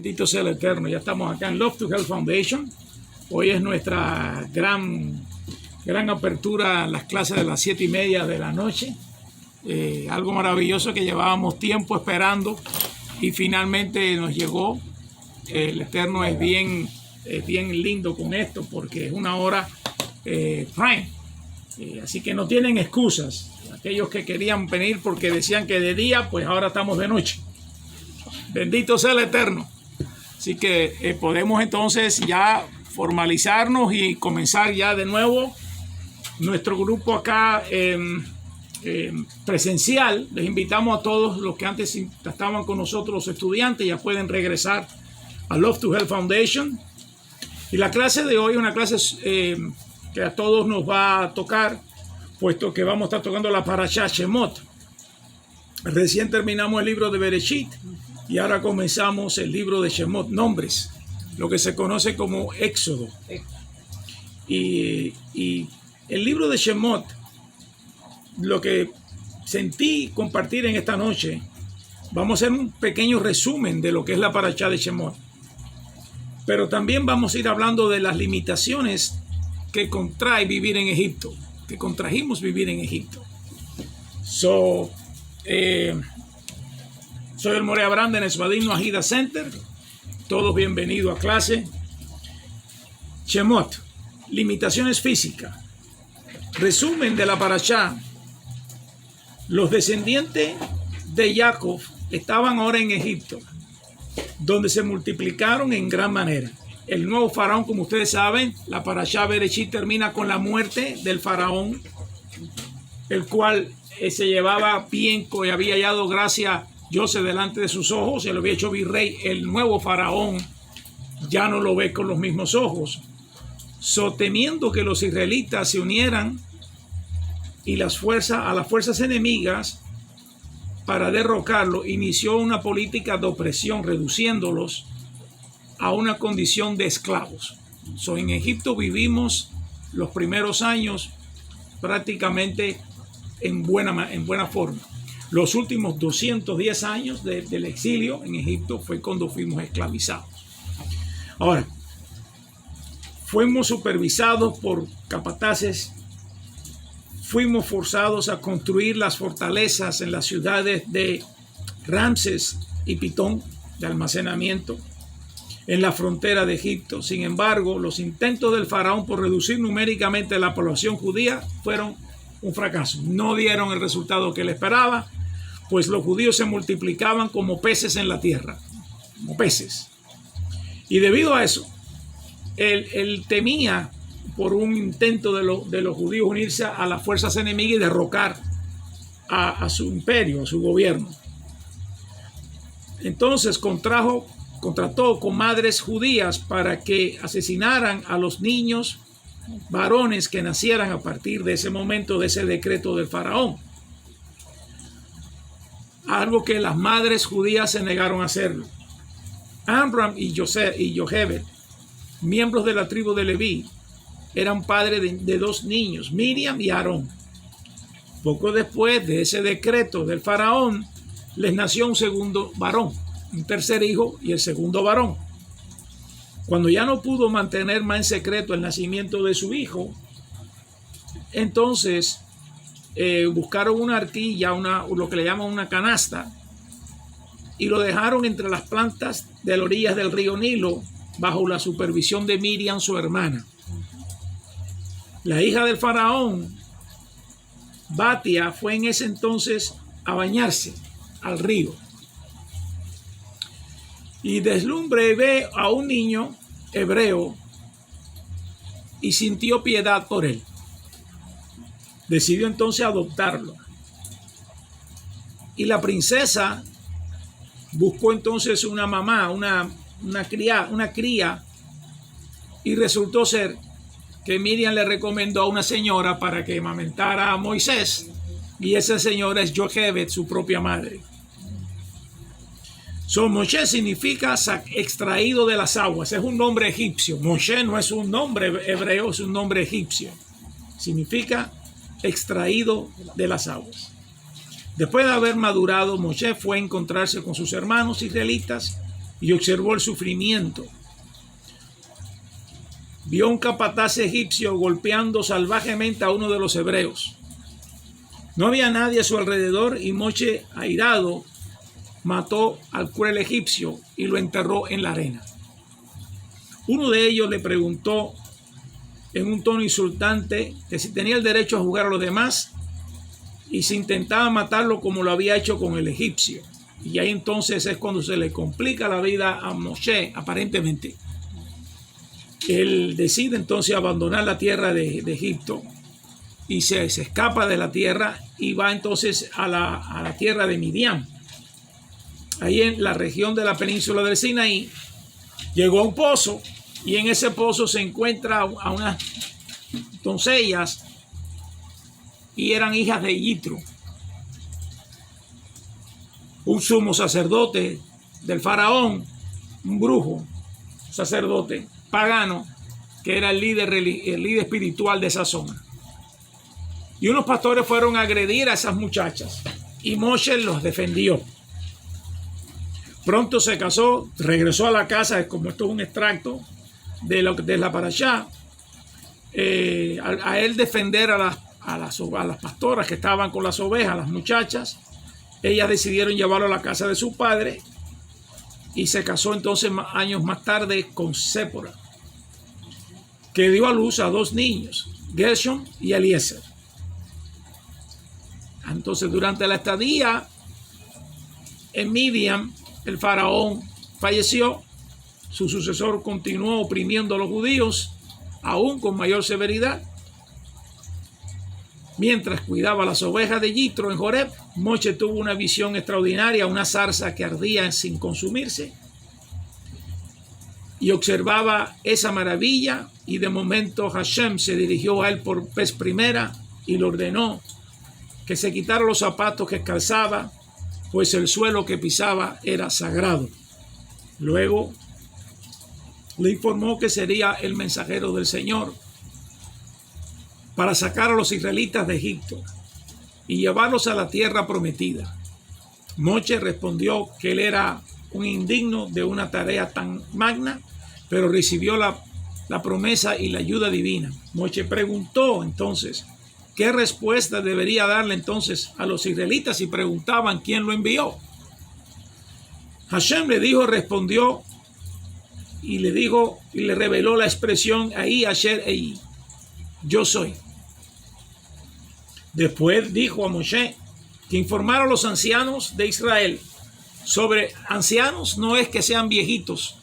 Bendito sea el Eterno. Ya estamos acá en Love to Health Foundation. Hoy es nuestra gran apertura a las clases de las 7:30 de la noche. Algo maravilloso que llevábamos tiempo esperando y finalmente nos llegó. El Eterno es bien lindo con esto porque es una hora prime. Así que no tienen excusas. Aquellos que querían venir porque decían que de día, pues ahora estamos de noche. Bendito sea el Eterno. Así que podemos entonces ya formalizarnos y comenzar ya de nuevo nuestro grupo acá presencial. Les invitamos a todos los que antes estaban con nosotros, los estudiantes, ya pueden regresar a Love to Health Foundation. Y la clase de hoy es una clase que a todos nos va a tocar, puesto que vamos a estar tocando la Parashá Shemot. Recién terminamos el libro de Bereshit y ahora comenzamos el libro de Shemot, nombres, lo que se conoce como Éxodo. Y el libro de Shemot, lo que sentí compartir en esta noche, vamos a hacer un pequeño resumen de lo que es la Parashá de Shemot. Pero también vamos a ir hablando de las limitaciones que contrae vivir en Egipto, que contrajimos vivir en Egipto. Soy el More Abraham de Nesvadino Agida Center. Todos bienvenidos a clase. Shemot, limitaciones físicas. Resumen de la Parashá. Los descendientes de Jacob estaban ahora en Egipto, donde se multiplicaron en gran manera. El nuevo faraón, como ustedes saben, la Parashá Bereshit termina con la muerte del faraón, el cual se llevaba bien y había hallado gracia José delante de sus ojos, se lo había hecho virrey. El nuevo faraón ya no lo ve con los mismos ojos. Temiendo que los israelitas se unieran y a las fuerzas enemigas para derrocarlo, inició una política de opresión, reduciéndolos a una condición de esclavos. En Egipto vivimos los primeros años prácticamente en buena forma. Los últimos 210 años del exilio en Egipto fue cuando fuimos esclavizados. Ahora, fuimos supervisados por capataces, fuimos forzados a construir las fortalezas en las ciudades de Ramses y Pitón de almacenamiento en la frontera de Egipto. Sin embargo, los intentos del faraón por reducir numéricamente la población judía fueron un fracaso. No dieron el resultado que él esperaba, pues los judíos se multiplicaban como peces en la tierra, como peces. Y debido a eso, él temía por un intento de los judíos unirse a las fuerzas enemigas y derrocar a su imperio, a su gobierno. Entonces contrató con madres judías para que asesinaran a los niños varones que nacieran a partir de ese momento, de ese decreto del faraón. Algo que las madres judías se negaron a hacerlo. Amram y Jochebed, miembros de la tribu de Leví, eran padres de dos niños, Miriam y Aarón. Poco después de ese decreto del faraón, les nació un segundo varón, un tercer hijo y el segundo varón. Cuando ya no pudo mantener más en secreto el nacimiento de su hijo, entonces buscaron una arquilla, lo que le llaman una canasta, y lo dejaron entre las plantas de las orillas del río Nilo, bajo la supervisión de Miriam, su hermana. La hija del faraón, Batia, fue en ese entonces a bañarse al río y deslumbre ve a un niño hebreo y sintió piedad por él. Decidió entonces adoptarlo. Y la princesa buscó entonces una mamá, una cría, y resultó ser que Miriam le recomendó a una señora para que amamentara a Moisés, y esa señora es Jochebed, su propia madre. Moshe significa extraído de las aguas, es un nombre egipcio. Moshe no es un nombre hebreo, es un nombre egipcio. Significa extraído de las aguas. Después de haber madurado, Moshe fue a encontrarse con sus hermanos israelitas y observó el sufrimiento. Vio un capataz egipcio golpeando salvajemente a uno de los hebreos. No había nadie a su alrededor y Moshe, airado, mató al cruel egipcio y lo enterró en la arena. Uno de ellos le preguntó en un tono insultante que si tenía el derecho a jugar a los demás y si intentaba matarlo como lo había hecho con el egipcio. Y ahí entonces es cuando se le complica la vida a Moshe, aparentemente. Él decide entonces abandonar la tierra de Egipto y se escapa de la tierra y va entonces a la tierra de Midian. Ahí en la región de la península del Sinaí, llegó a un pozo y en ese pozo se encuentra a unas doncellas y eran hijas de Yitro, un sumo sacerdote del faraón, un brujo, sacerdote pagano, que era el líder espiritual de esa zona. Y unos pastores fueron a agredir a esas muchachas y Moshe los defendió. Pronto se casó, regresó a la casa, como esto es un extracto de la parashá, a él defender a las pastoras que estaban con las ovejas, las muchachas. Ellas decidieron llevarlo a la casa de su padre y se casó entonces años más tarde con Sépora, que dio a luz a dos niños, Gershom y Eliezer. Entonces, durante la estadía en Midian, el faraón falleció. Su sucesor continuó oprimiendo a los judíos, aún con mayor severidad. Mientras cuidaba las ovejas de Yitro en Joreb, Moshe tuvo una visión extraordinaria, una zarza que ardía sin consumirse. Y observaba esa maravilla, y de momento Hashem se dirigió a él por vez primera y le ordenó que se quitara los zapatos que calzaba, pues el suelo que pisaba era sagrado. Luego le informó que sería el mensajero del Señor para sacar a los israelitas de Egipto y llevarlos a la tierra prometida. Moshe respondió que él era un indigno de una tarea tan magna, pero recibió la promesa y la ayuda divina. Moshe preguntó entonces qué respuesta debería darle entonces a los israelitas y preguntaban quién lo envió. Hashem respondió y le reveló la expresión ahí Asher Ei, yo soy. Después dijo a Moshe que informara a los ancianos de Israel. Sobre ancianos no es que sean viejitos.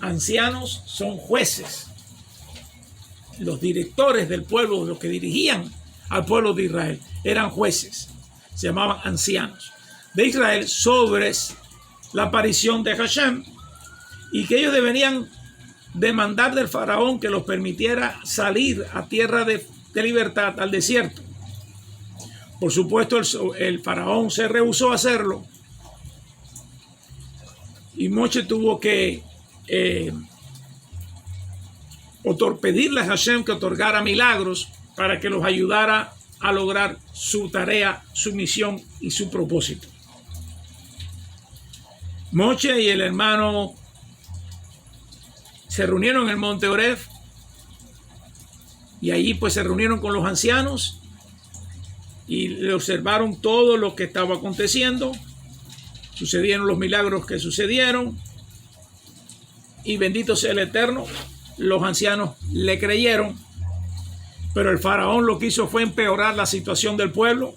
Ancianos son jueces, los directores del pueblo, los que dirigían al pueblo de Israel, eran jueces, se llamaban ancianos de Israel, sobre la aparición de Hashem, y que ellos deberían demandar del faraón que los permitiera salir a tierra de libertad, al desierto. Por supuesto, el faraón se rehusó a hacerlo y Moshe tuvo que pedirle a Hashem que otorgara milagros para que los ayudara a lograr su tarea, su misión y su propósito. Moshe y el hermano se reunieron en el monte Oreb y allí pues se reunieron con los ancianos y le observaron todo lo que estaba aconteciendo. Sucedieron los milagros que sucedieron y bendito sea el Eterno, los ancianos le creyeron, pero el faraón lo que hizo fue empeorar la situación del pueblo.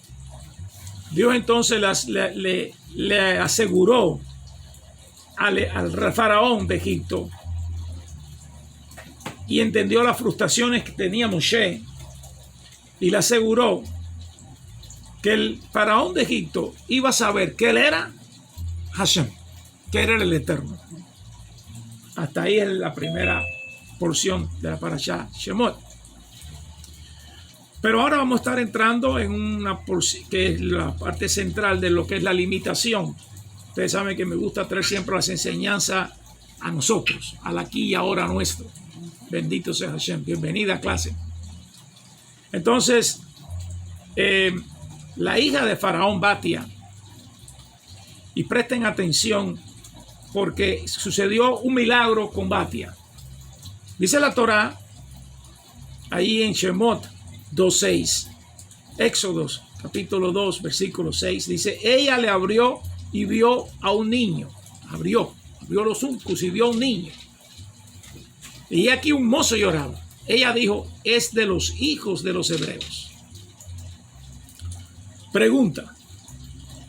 Dios entonces le aseguró al faraón de Egipto y entendió las frustraciones que tenía Moshe y le aseguró que el faraón de Egipto iba a saber que él era Hashem, que era el Eterno. Hasta ahí es la primera porción de la parashá Shemot. Pero ahora vamos a estar entrando en una porción que es la parte central de lo que es la limitación. Ustedes saben que me gusta traer siempre las enseñanzas a nosotros, al aquí y ahora nuestro. Bendito sea Hashem. Bienvenida a clase. Entonces, la hija de Faraón Batia, y presten atención porque sucedió un milagro con Batia. Dice la Torá, ahí en Shemot 2:6, Éxodos capítulo 2, versículo 6, dice, ella le abrió y vio a un niño, abrió los uncus y vio a un niño. Y aquí un mozo lloraba. Ella dijo, es de los hijos de los hebreos. Pregunta,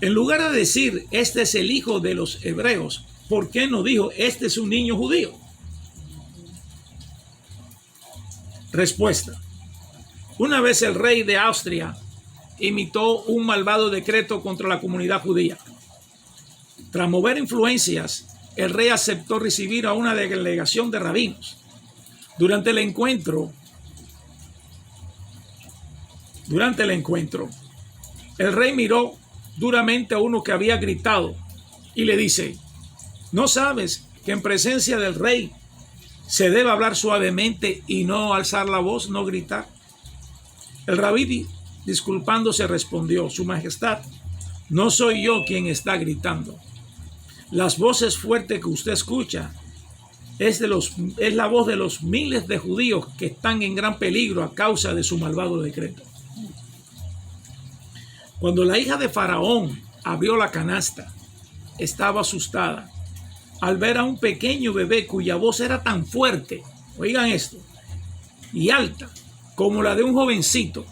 en lugar de decir, este es el hijo de los hebreos, ¿por qué no dijo, este es un niño judío? Respuesta, una vez el rey de Austria imitó un malvado decreto contra la comunidad judía. Tras mover influencias, el rey aceptó recibir a una delegación de rabinos. Durante el encuentro, el rey miró duramente a uno que había gritado y le dice, ¿no sabes que en presencia del rey se debe hablar suavemente y no alzar la voz, no gritar? El rabí, disculpándose, respondió, Su Majestad, no soy yo quien está gritando. Las voces fuertes que usted escucha es la voz de los miles de judíos que están en gran peligro a causa de su malvado decreto. Cuando la hija de Faraón abrió la canasta, estaba asustada al ver a un pequeño bebé cuya voz era tan fuerte, oigan esto, y alta como la de un jovencito.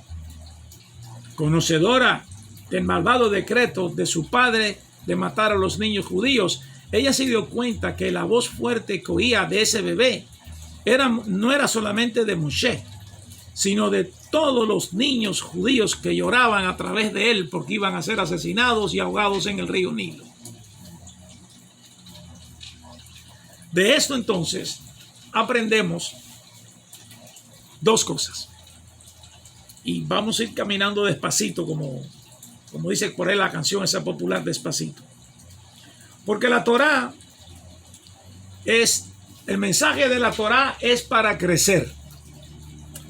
Conocedora del malvado decreto de su padre de matar a los niños judíos, ella se dio cuenta que la voz fuerte que oía de ese bebé no era solamente de Moshe, sino de todos los niños judíos que lloraban a través de él porque iban a ser asesinados y ahogados en el río Nilo. De esto entonces aprendemos dos cosas. Y vamos a ir caminando despacito, como dice por ahí la canción esa popular, Despacito. Porque la Torá el mensaje de la Torá es para crecer,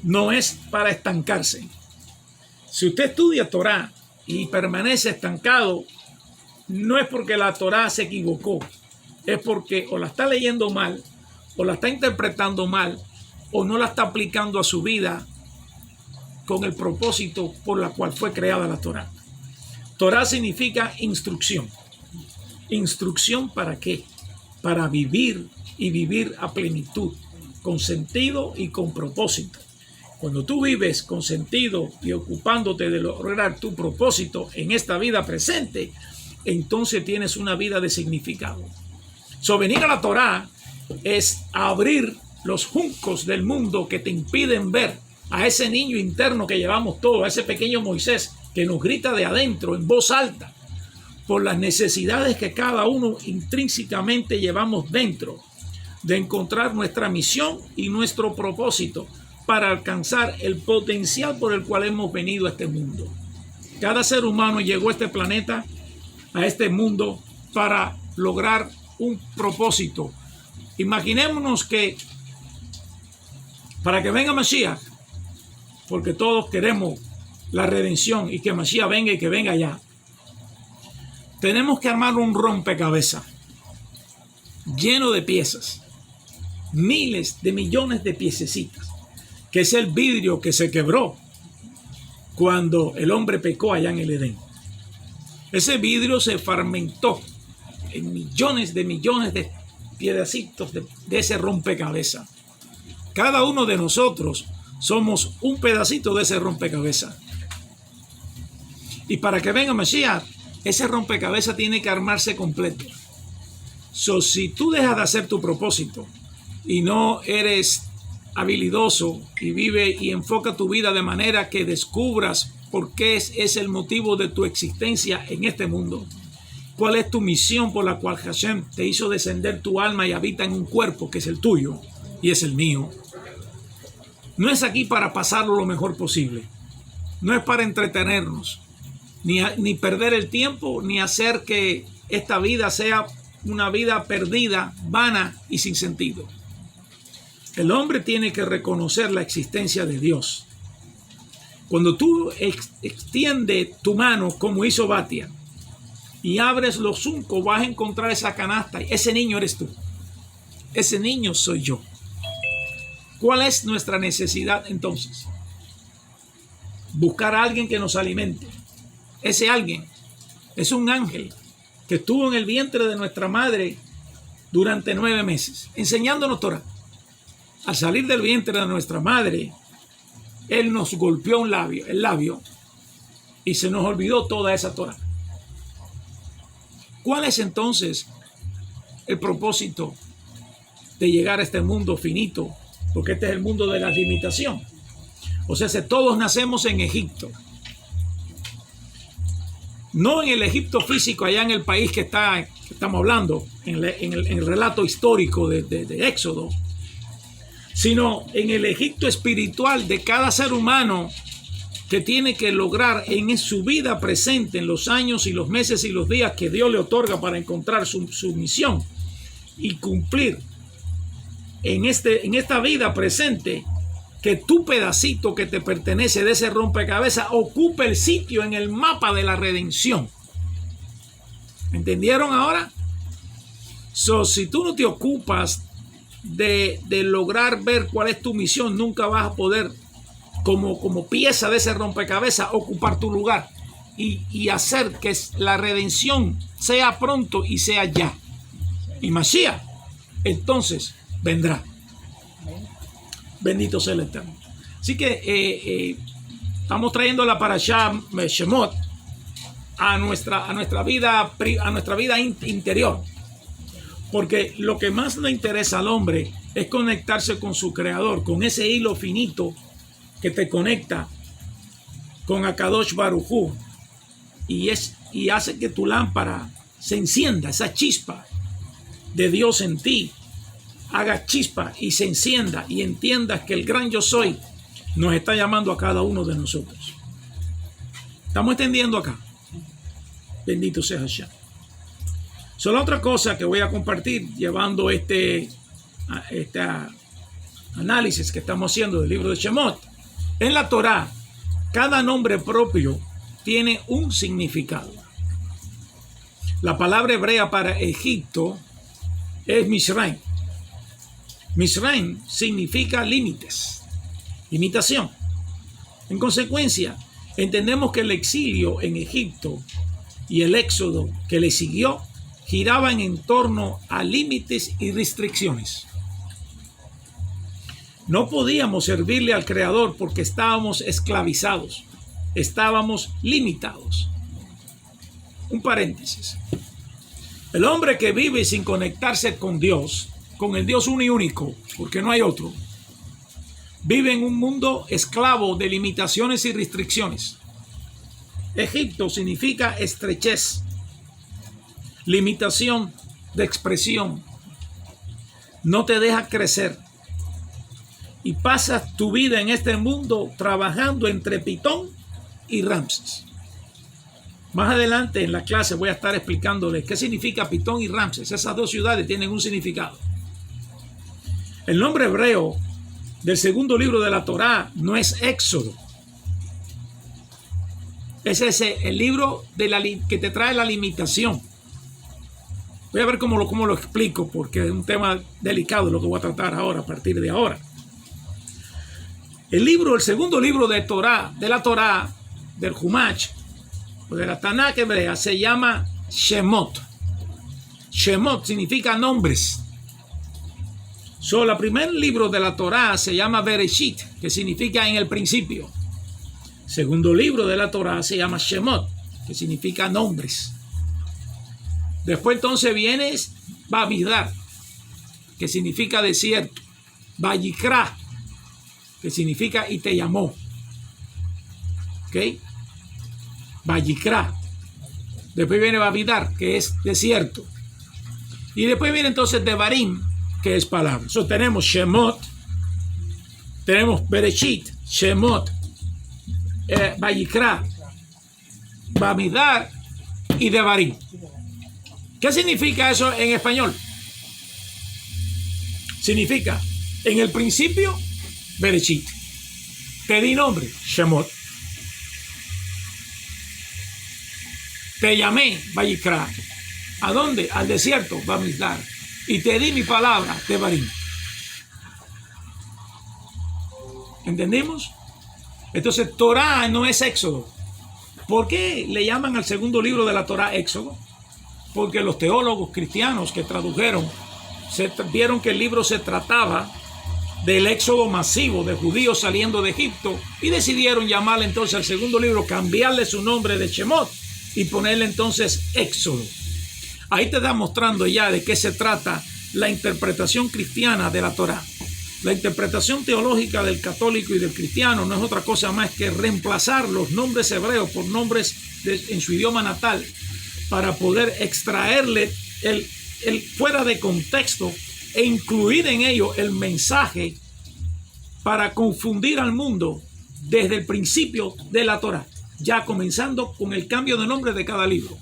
no es para estancarse. Si usted estudia Torá y permanece estancado, no es porque la Torá se equivocó, es porque o la está leyendo mal, o la está interpretando mal, o no la está aplicando a su vida con el propósito por la cual fue creada la Torá. Torá significa instrucción. ¿Instrucción para qué? Para vivir y vivir a plenitud, con sentido y con propósito. Cuando tú vives con sentido y ocupándote de lograr tu propósito en esta vida presente, entonces tienes una vida de significado. Venir a la Torá es abrir los juncos del mundo que te impiden ver a ese niño interno que llevamos todos, a ese pequeño Moisés que nos grita de adentro en voz alta por las necesidades que cada uno intrínsecamente llevamos dentro, de encontrar nuestra misión y nuestro propósito para alcanzar el potencial por el cual hemos venido a este mundo. Cada ser humano llegó a este planeta, a este mundo, para lograr un propósito. Imaginémonos que para que venga Mashiach, porque todos queremos la redención y que Mashiach venga y que venga ya, tenemos que armar un rompecabezas lleno de piezas, miles de millones de piececitas, que es el vidrio que se quebró cuando el hombre pecó allá en el Edén. Ese vidrio se fragmentó en millones de pedacitos de ese rompecabezas. Cada uno de nosotros somos un pedacito de ese rompecabezas. Y para que venga Mashiach, ese rompecabezas tiene que armarse completo. Si tú dejas de hacer tu propósito y no eres habilidoso y vive y enfoca tu vida de manera que descubras por qué es el motivo de tu existencia en este mundo, cuál es tu misión por la cual Hashem te hizo descender tu alma y habita en un cuerpo que es el tuyo y es el mío. No es aquí para pasarlo lo mejor posible, no es para entretenernos, ni perder el tiempo, ni hacer que esta vida sea una vida perdida, vana y sin sentido. El hombre tiene que reconocer la existencia de Dios. Cuando tú extiendes tu mano como hizo Batia y abres los juncos, vas a encontrar esa canasta. Ese niño eres tú. Ese niño soy yo. ¿Cuál es nuestra necesidad entonces? Buscar a alguien que nos alimente. Ese alguien es un ángel que estuvo en el vientre de nuestra madre durante 9 meses, enseñándonos Torah. Al salir del vientre de nuestra madre, él nos golpeó el labio, y se nos olvidó toda esa Torah. ¿Cuál es entonces el propósito de llegar a este mundo finito? Porque este es el mundo de la limitación. O sea, si todos nacemos en Egipto, no en el Egipto físico, allá en el país que estamos hablando, en el relato histórico de Éxodo, sino en el Egipto espiritual de cada ser humano que tiene que lograr en su vida presente, en los años y los meses y los días que Dios le otorga para encontrar su misión y cumplir en esta vida presente, que tu pedacito que te pertenece de ese rompecabezas ocupe el sitio en el mapa de la redención. ¿Entendieron ahora? Si tú no te ocupas de lograr ver cuál es tu misión, nunca vas a poder, como pieza de ese rompecabezas, ocupar tu lugar y hacer que la redención sea pronto y sea ya. Y Mashiach entonces vendrá. Bendito sea el Eterno. Así que estamos trayendo la parashá Shemot a nuestra vida interior. Porque lo que más le interesa al hombre es conectarse con su creador, con ese hilo finito que te conecta con Akadosh Baruj Hu, y hace que tu lámpara se encienda, esa chispa de Dios en ti haga chispa y se encienda, y entiendas que el gran yo soy nos está llamando a cada uno de nosotros. ¿Estamos entendiendo acá? Bendito sea Hashem. La otra cosa que voy a compartir, llevando este análisis que estamos haciendo del libro de Shemot, en la Torá, cada nombre propio tiene un significado. La palabra hebrea para Egipto es Mishraim. Mishraim significa límites, limitación. En consecuencia, entendemos que el exilio en Egipto y el éxodo que le siguió giraban en torno a límites y restricciones. No podíamos servirle al Creador porque estábamos esclavizados, estábamos limitados. Un paréntesis. El hombre que vive sin conectarse con Dios, con el Dios uno y único, porque no hay otro, vive en un mundo esclavo de limitaciones y restricciones. Egipto significa estrechez, limitación de expresión. No te deja crecer y pasas tu vida en este mundo trabajando entre Pitón y Ramses. Más adelante en la clase voy a estar explicándoles qué significa Pitón y Ramses. Esas dos ciudades tienen un significado. El nombre hebreo del segundo libro de la Torá no es Éxodo. Es el libro que te trae la limitación. Voy a ver cómo lo explico, porque es un tema delicado lo que voy a tratar ahora, a partir de ahora. El segundo libro de la Torá, del Humach, o de la Tanakh hebrea, se llama Shemot. Shemot significa nombres. El primer libro de la Torá se llama Bereshit, que significa en el principio. Segundo libro de la Torá se llama Shemot, que significa nombres. Después entonces viene Bamidbar, que significa desierto. Vayikra, que significa y te llamó. ¿Ok? Vayikra. Después viene Bamidbar, que es desierto. Y después viene entonces Devarim, que es palabra. Tenemos Shemot, tenemos Bereshit, Shemot, Vayikra, Bamidbar y Devarim. ¿Qué significa eso en español? Significa, en el principio, Bereshit. Te di nombre, Shemot. Te llamé, Vayikra. ¿A dónde? Al desierto, Bamidbar. Y te di mi palabra, Devarim. ¿Entendimos? Entonces, Torah no es Éxodo. ¿Por qué le llaman al segundo libro de la Torah Éxodo? Porque los teólogos cristianos que tradujeron vieron que el libro se trataba del éxodo masivo de judíos saliendo de Egipto y decidieron llamarle entonces al segundo libro, cambiarle su nombre de Shemot y ponerle entonces Éxodo. Ahí te está mostrando ya de qué se trata la interpretación cristiana de la Torah. La interpretación teológica del católico y del cristiano no es otra cosa más que reemplazar los nombres hebreos por nombres en su idioma natal para poder extraerle el fuera de contexto e incluir en ello el mensaje para confundir al mundo desde el principio de la Torah, ya comenzando con el cambio de nombre de cada libro.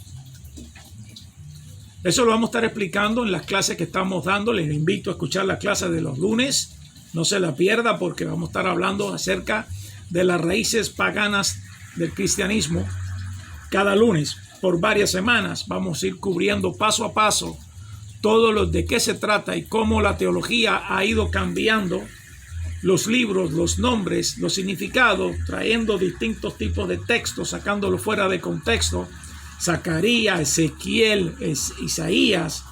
Eso lo vamos a estar explicando en las clases que estamos dando. Les invito a escuchar la clase de los lunes. No se la pierda porque vamos a estar hablando acerca de las raíces paganas del cristianismo cada lunes por varias semanas. Vamos a ir cubriendo paso a paso todo lo de qué se trata y cómo la teología ha ido cambiando los libros, los nombres, los significados, trayendo distintos tipos de textos, sacándolos fuera de contexto. Zacarías, Ezequiel, Isaías,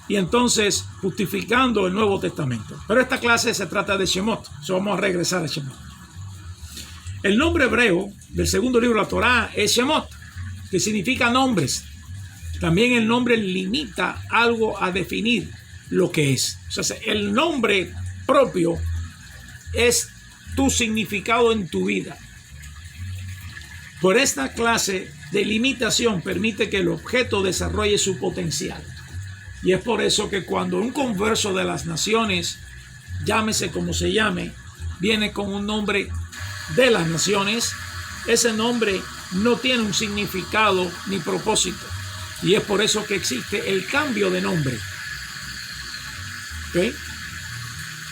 y entonces justificando el Nuevo Testamento. Pero esta clase se trata de Shemot. Vamos a regresar a Shemot. El nombre hebreo del segundo libro de la Torá es Shemot, que significa nombres. También el nombre limita algo a definir lo que es. O sea, el nombre propio es tu significado en tu vida. Por esta clase de limitación permite que el objeto desarrolle su potencial. Y es por eso que cuando un converso de las naciones, llámese como se llame, viene con un nombre de las naciones, ese nombre no tiene un significado ni propósito. Y es por eso que existe el cambio de nombre. ¿Ok?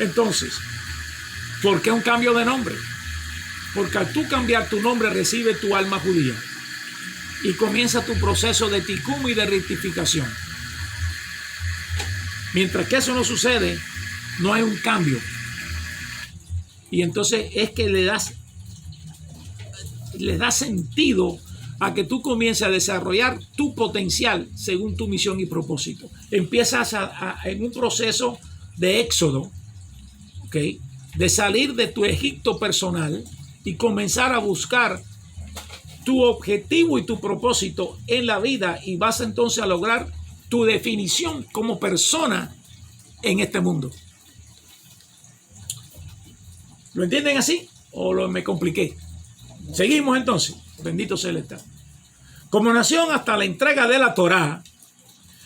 Entonces, ¿por qué un cambio de nombre? Porque al tú cambiar tu nombre recibe tu alma judía y comienza tu proceso de tikkun y de rectificación. Mientras que eso no sucede, no hay un cambio. Y entonces es que le da sentido a que tú comiences a desarrollar tu potencial según tu misión y propósito. Empiezas en un proceso de éxodo, ¿ok? De salir de tu Egipto personal y comenzar a buscar tu objetivo y tu propósito en la vida, y vas entonces a lograr tu definición como persona en este mundo. ¿Lo entienden así o me compliqué? Seguimos entonces. Bendito sea el Eterno. Como nación hasta la entrega de la Torá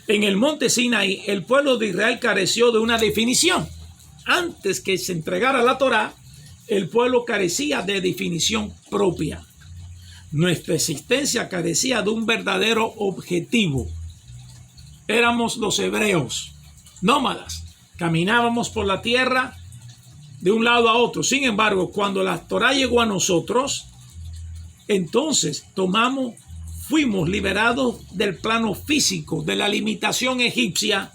en el monte Sinaí, el pueblo de Israel careció de una definición. Antes que se entregara la Torá, el pueblo carecía de definición propia. Nuestra existencia carecía de un verdadero objetivo. Éramos los hebreos, nómadas. Caminábamos por la tierra de un lado a otro. Sin embargo, cuando la Torá llegó a nosotros, entonces fuimos liberados del plano físico, de la limitación egipcia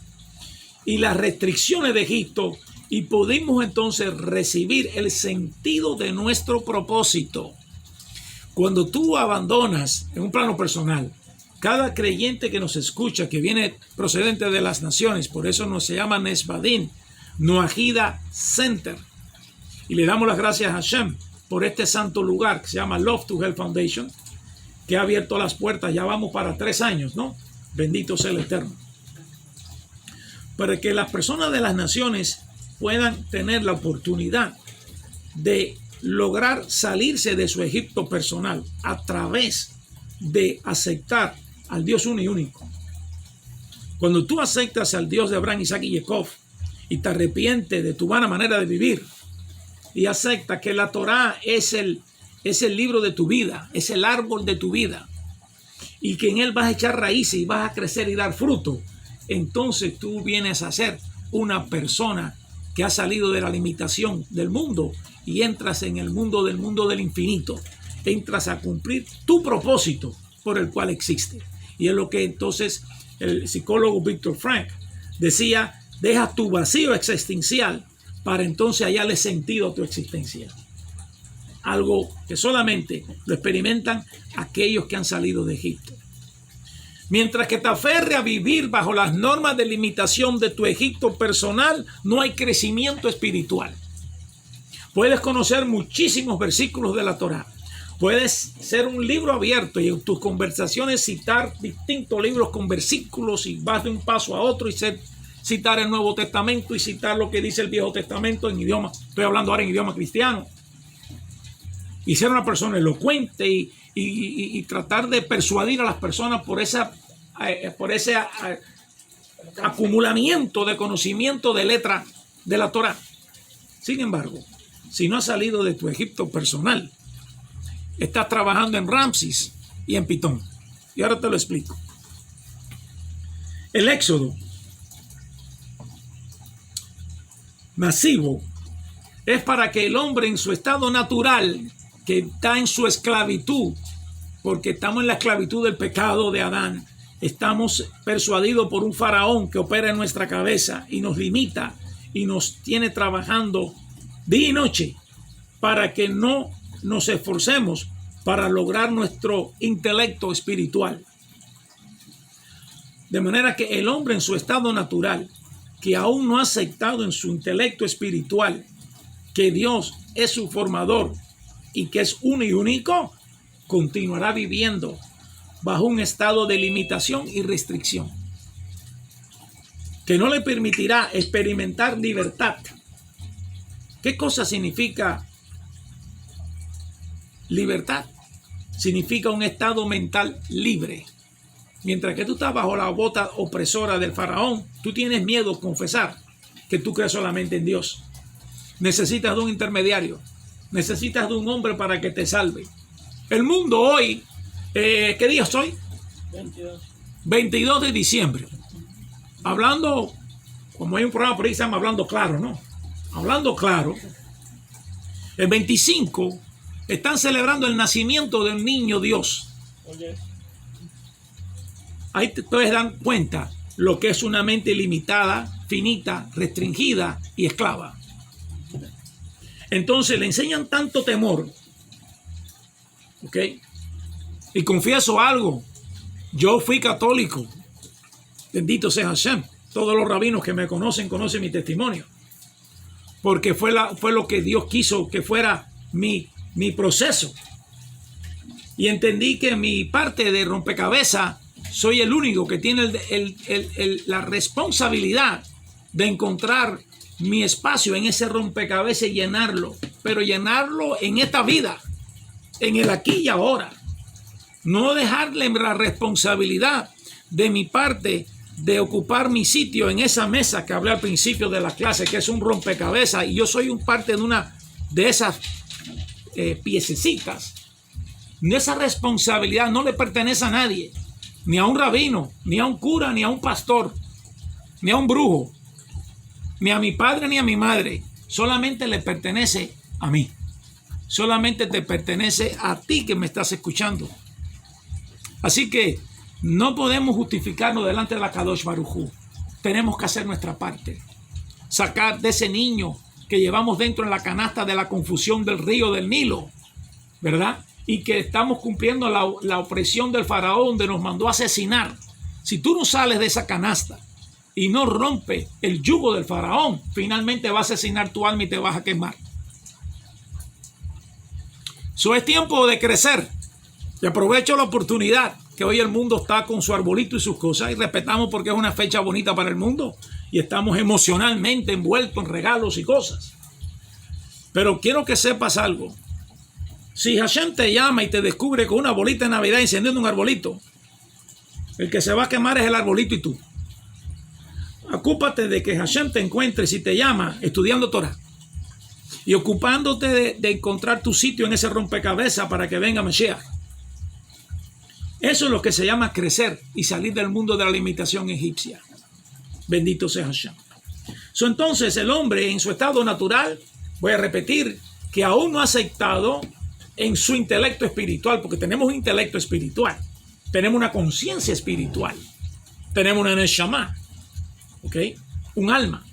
y las restricciones de Egipto, y pudimos entonces recibir el sentido de nuestro propósito. Cuando tú abandonas en un plano personal, cada creyente que nos escucha, que viene procedente de las naciones, por eso nos se llama Nesbadin, Noahida Center, y le damos las gracias a Hashem por este santo lugar que se llama Love to Hell Foundation, que ha abierto las puertas, ya vamos para 3 años, ¿no? Bendito sea el Eterno. Para que las personas de las naciones puedan tener la oportunidad de lograr salirse de su Egipto personal a través de aceptar al Dios uno y único. Cuando tú aceptas al Dios de Abraham, Isaac y Jacob y te arrepientes de tu vana manera de vivir y aceptas que la Torá es el libro de tu vida, es el árbol de tu vida, y que en él vas a echar raíces y vas a crecer y dar fruto, entonces tú vienes a ser una persona que ha salido de la limitación del mundo y entras en el mundo del infinito. Entras a cumplir tu propósito por el cual existe. Y es lo que entonces el psicólogo Viktor Frankl decía: deja tu vacío existencial para entonces hallarle sentido a tu existencia. Algo que solamente lo experimentan aquellos que han salido de Egipto. Mientras que te aferre a vivir bajo las normas de limitación de tu Egipto personal, no hay crecimiento espiritual. Puedes conocer muchísimos versículos de la Torá. Puedes ser un libro abierto y en tus conversaciones citar distintos libros con versículos y vas de un paso a otro y citar el Nuevo Testamento y citar lo que dice el Viejo Testamento en idioma, estoy hablando ahora en idioma cristiano. Y ser una persona elocuente y tratar de persuadir a las personas por ese acumulamiento de conocimiento de letra de la Torá. Sin embargo, si no has salido de tu Egipto personal, estás trabajando en Ramses y en Pitón. Y ahora te lo explico. El éxodo masivo es para que el hombre en su estado natural, que está en su esclavitud, porque estamos en la esclavitud del pecado de Adán, estamos persuadidos por un faraón que opera en nuestra cabeza y nos limita y nos tiene trabajando día y noche para que no nos esforcemos para lograr nuestro intelecto espiritual. De manera que el hombre en su estado natural, que aún no ha aceptado en su intelecto espiritual que Dios es su formador y que es uno y único, continuará viviendo bajo un estado de limitación y restricción que no le permitirá experimentar libertad. ¿Qué cosa significa libertad? Significa un estado mental libre. Mientras que tú estás bajo la bota opresora del faraón, tú tienes miedo a confesar que tú crees solamente en Dios. Necesitas de un intermediario. Necesitas de un hombre para que te salve. El mundo hoy, ¿qué día es hoy? 22 de diciembre. Hablando, como hay un programa por ahí que se llama Hablando Claro, ¿no? Hablando claro, el 25 están celebrando el nacimiento del niño Dios. Ahí ustedes dan cuenta lo que es una mente limitada, finita, restringida y esclava. Entonces le enseñan tanto temor, ¿ok? Y confieso algo, yo fui católico, bendito sea Hashem. Todos los rabinos que me conocen mi testimonio, porque fue lo que Dios quiso que fuera mi proceso. Y entendí que mi parte de rompecabezas, soy el único que tiene la responsabilidad de encontrar mi espacio en ese rompecabezas y llenarlo, pero llenarlo en esta vida, en el aquí y ahora. No dejarle la responsabilidad de mi parte de ocupar mi sitio en esa mesa que hablé al principio de la clase, que es un rompecabezas, y yo soy un parte de una de esas piececitas. Esa responsabilidad no le pertenece a nadie, ni a un rabino, ni a un cura, ni a un pastor, ni a un brujo, ni a mi padre, ni a mi madre. Solamente le pertenece a mí. Solamente te pertenece a ti que me estás escuchando. Así que no podemos justificarnos delante de la Kadosh Baruj Hu. Tenemos que hacer nuestra parte. Sacar de ese niño que llevamos dentro en la canasta de la confusión del río del Nilo, ¿verdad? Y que estamos cumpliendo la opresión del faraón donde nos mandó a asesinar. Si tú no sales de esa canasta y no rompes el yugo del faraón, finalmente va a asesinar tu alma y te vas a quemar. Eso es tiempo de crecer. Y aprovecho la oportunidad que hoy el mundo está con su arbolito y sus cosas, y respetamos porque es una fecha bonita para el mundo y estamos emocionalmente envueltos en regalos y cosas. Pero quiero que sepas algo. Si Hashem te llama y te descubre con una bolita de Navidad encendiendo un arbolito, el que se va a quemar es el arbolito y tú. Ocúpate de que Hashem te encuentre, si te llama, estudiando Torah y ocupándote de encontrar tu sitio en ese rompecabezas para que venga Mashiach. Eso es lo que se llama crecer y salir del mundo de la limitación egipcia. Bendito sea Hashem. Entonces el hombre en su estado natural, voy a repetir, que aún no ha aceptado en su intelecto espiritual, porque tenemos un intelecto espiritual, tenemos una conciencia espiritual, tenemos una neshama, ¿ok? Un alma.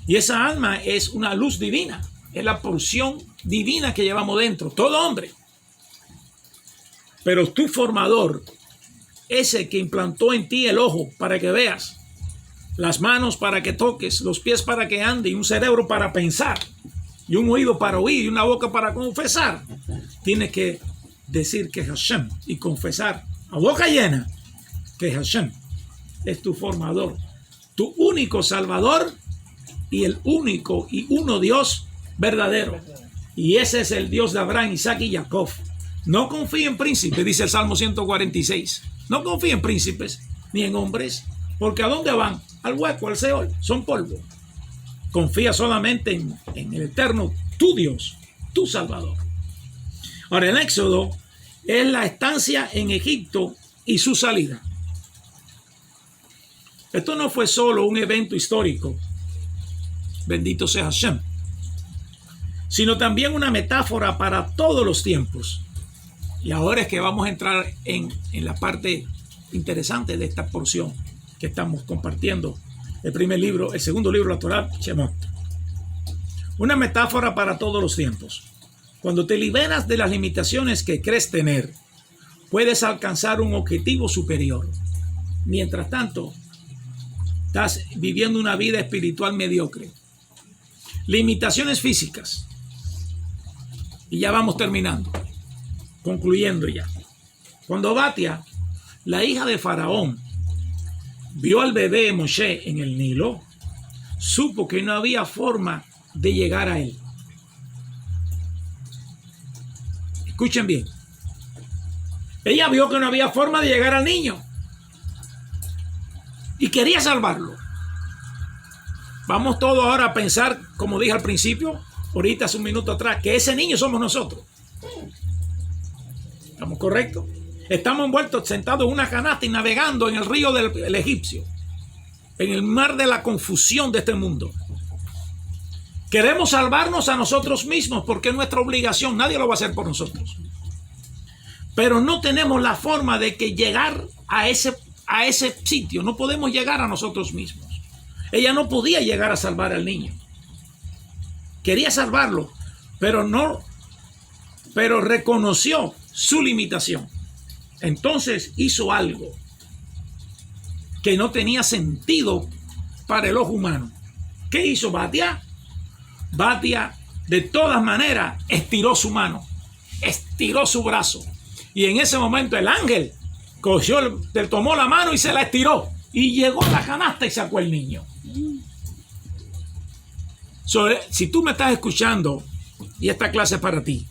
Y esa alma es una luz divina, es la porción divina que llevamos dentro, todo hombre. Pero tu formador, ese que implantó en ti el ojo para que veas, las manos para que toques, los pies para que ande, y un cerebro para pensar, y un oído para oír, y una boca para confesar, tienes que decir que Hashem y confesar a boca llena que Hashem es tu formador, tu único salvador y el único y uno Dios verdadero. Y ese es el Dios de Abraham, Isaac y Jacob. No confíe en príncipes, dice el Salmo 146. No confíe en príncipes ni en hombres, porque ¿a dónde van? Al hueco, al Seol, son polvo. Confía solamente en el eterno, tu Dios, tu Salvador. Ahora, el Éxodo es la estancia en Egipto y su salida. Esto no fue solo un evento histórico, bendito sea Hashem, sino también una metáfora para todos los tiempos. Y ahora es que vamos a entrar en la parte interesante de esta porción que estamos compartiendo. El segundo libro de la Torá, Shemot. Una metáfora para todos los tiempos. Cuando te liberas de las limitaciones que crees tener, puedes alcanzar un objetivo superior. Mientras tanto, estás viviendo una vida espiritual mediocre. Limitaciones físicas. Y ya vamos terminando. Concluyendo ya. Cuando Batia, la hija de Faraón, vio al bebé Moshe en el Nilo, supo que no había forma de llegar a él. Escuchen bien. Ella vio que no había forma de llegar al niño y quería salvarlo. Vamos todos ahora a pensar, como dije al principio, ahorita hace un minuto atrás, que ese niño somos nosotros. ¿Estamos correctos? Estamos envueltos, sentados en una canasta y navegando en el río del egipcio, en el mar de la confusión de este mundo. Queremos salvarnos a nosotros mismos porque es nuestra obligación, nadie lo va a hacer por nosotros. Pero no tenemos la forma de que llegar a ese sitio, no podemos llegar a nosotros mismos. Ella no podía llegar a salvar al niño. Quería salvarlo, pero reconoció su limitación. Entonces hizo algo que no tenía sentido para el ojo humano. ¿Qué hizo Batia? Batia, de todas maneras, estiró su mano, estiró su brazo. Y en ese momento el ángel le tomó la mano y se la estiró. Y llegó a la canasta y sacó el niño. Si tú me estás escuchando, y esta clase es para ti,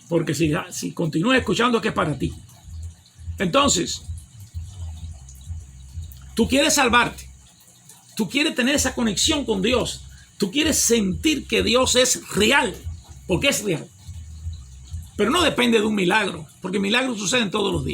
porque si continúas escuchando es que es para ti. Entonces, tú quieres salvarte, tú quieres tener esa conexión con Dios, tú quieres sentir que Dios es real, porque es real. Pero no depende de un milagro, porque milagros suceden todos los días.